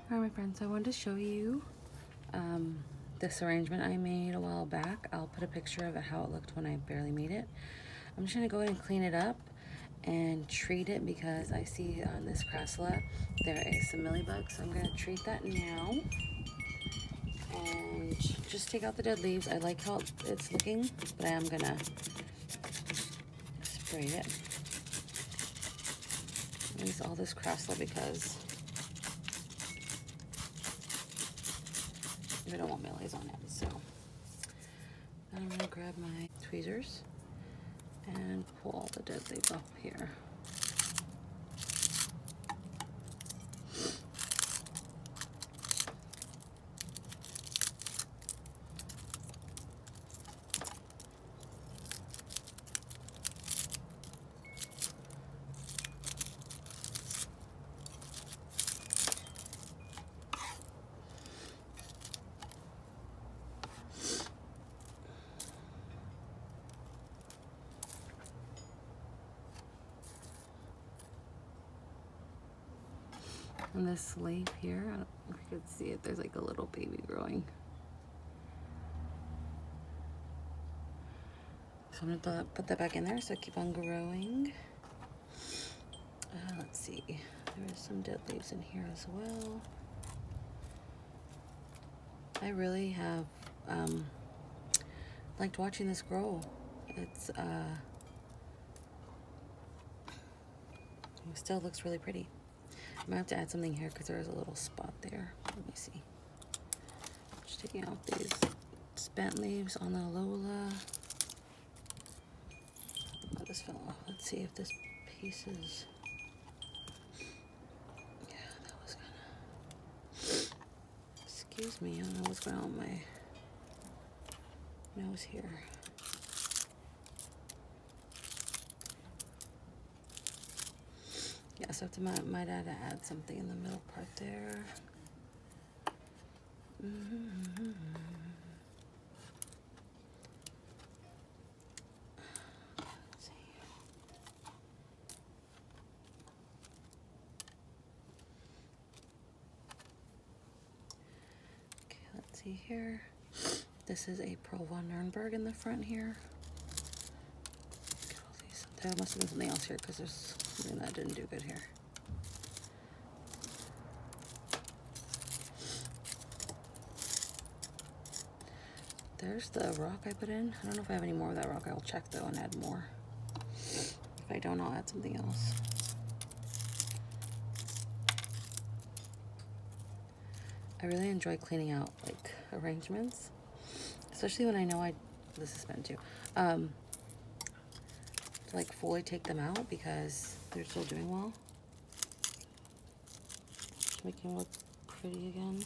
Alright my friends, I wanted to show you this arrangement I made a while back. I'll put a picture of it, how it looked when I barely made it. I'm just going to go ahead and clean it up and treat it because I see on this crassula there is some mealybugs. So I'm going to treat that now and just take out the dead leaves. I like how it's looking, but I am going to spray it. Use all this crassula because we don't want mealies on it. So then I'm going to grab my tweezers and pull all the dead leaves off here. And this leaf here, I don't know if you can see it, there's like a little baby growing. So I'm gonna put that back in there so keep on growing. Let's see, there's some dead leaves in here as well. I really have liked watching this grow. It's it still looks really pretty. I might have to add something here because there's a little spot there. Let me see. Just taking out these spent leaves on the Lola. Oh, this fell off. Let's see if this piece is. Yeah, that was kind of. Excuse me, I don't know what's going on with my nose here. Yeah, so I might have to add something in the middle part there. Let's see. Okay, let's see here. This is a Pearl von Nürnberg in the front here. There must have been something else here because there's something that didn't do good here. There's the rock I put in. I don't know if I have any more of that rock. I'll check though and add more. If I don't, I'll add something else. I really enjoy cleaning out like arrangements, especially when I know this is spent too. To like fully take them out because they're still doing well. Just make them look pretty again.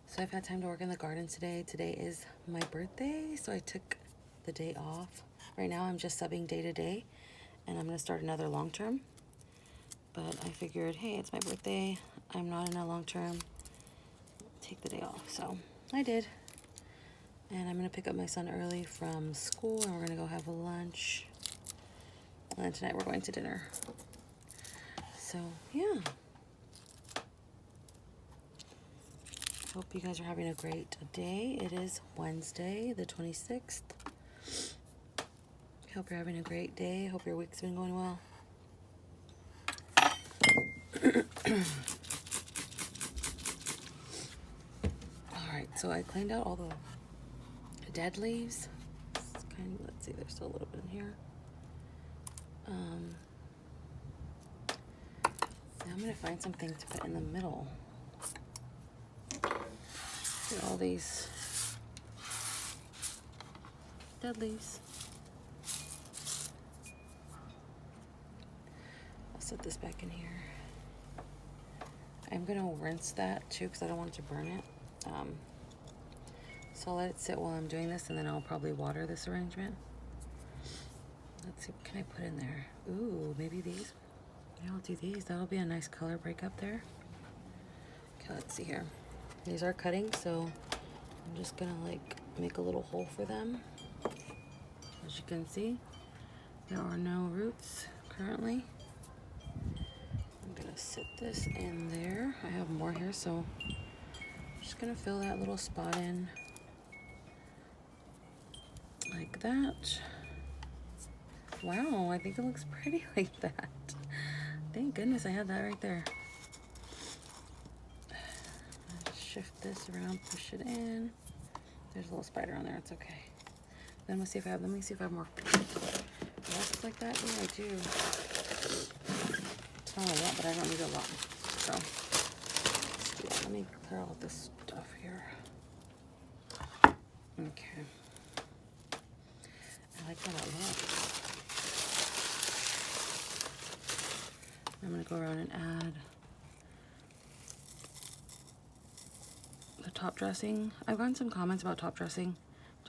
So I've had time to work in the garden today. Today is my birthday, so I took the day off. Right now I'm just subbing day to day, and I'm gonna start another long term. But I figured, hey, it's my birthday. I'm not in a long term. Take the day off, so I did. And I'm gonna pick up my son early from school, and we're gonna go have lunch. And then tonight we're going to dinner. So yeah. Hope you guys are having a great day. It is Wednesday, the 26th. Hope you're having a great day. Hope your week's been going well. Alright, so I cleaned out all the dead leaves. Let's see, there's still a little bit in here. Now I'm going to find something to put in the middle. Look at all these dead leaves. I'll set this back in here. I'm going to rinse that too because I don't want it to burn it. So I'll let it sit while I'm doing this, and then I'll probably water this arrangement. Let's see, what can I put in there? Ooh, maybe these. Yeah, I'll do these. That'll be a nice color break up there. Okay, let's see here. These are cutting, so I'm just gonna like make a little hole for them, as you can see. There are no roots currently. I'm gonna sit this in there. I have more here, so I'm just gonna fill that little spot in like that. Wow, I think it looks pretty like that. Thank goodness I had that right there. Shift this around, push it in. There's a little spider on there, it's okay. Then let me see if I have more rocks like that. Yeah, I do. It's not a lot, but I don't need a lot. So yeah, let me clear all this stuff here. Okay. I like how that looks. I'm gonna go around and add the top dressing. I've gotten some comments about top dressing.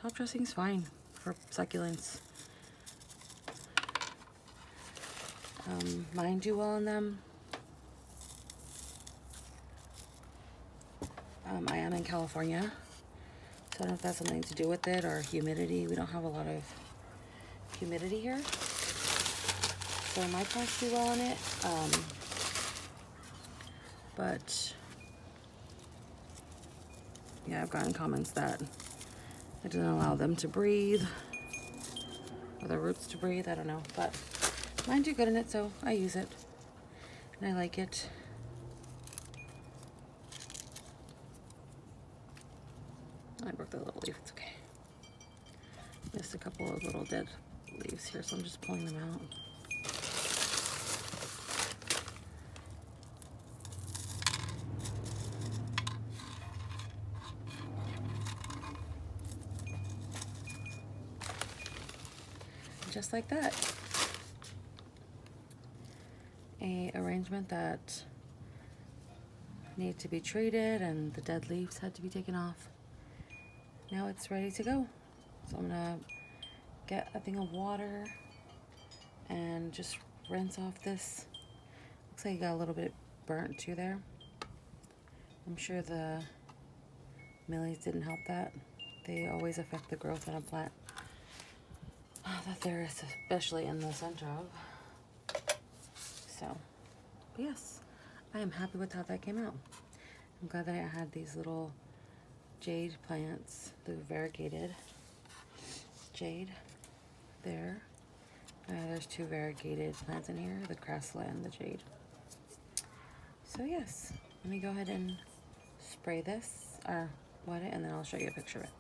Top dressing's fine for succulents. Mine do well in them. I am in California, so I don't know if that's something to do with it or humidity. We don't have a lot of humidity here, so my plants do well in it. But yeah, I've gotten comments that it doesn't allow them to breathe, or the roots to breathe. I don't know, but mine do good in it, so I use it and I like it. I broke the little leaf, it's okay. Missed a couple of little dead leaves here, so I'm just pulling them out. Just like that. A arrangement that needed to be treated and the dead leaves had to be taken off. Now it's ready to go. So I'm gonna get a thing of water and just rinse off this. Looks like it got a little bit burnt too there. I'm sure the millies didn't help that. They always affect the growth in a plant that there is, especially in the center of. So, but yes, I am happy with how that came out. I'm glad that I had these little jade plants, the variegated jade there. There's two variegated plants in here, the crassula and the jade. So yes, let me go ahead and spray this, or wet it, and then I'll show you a picture of it.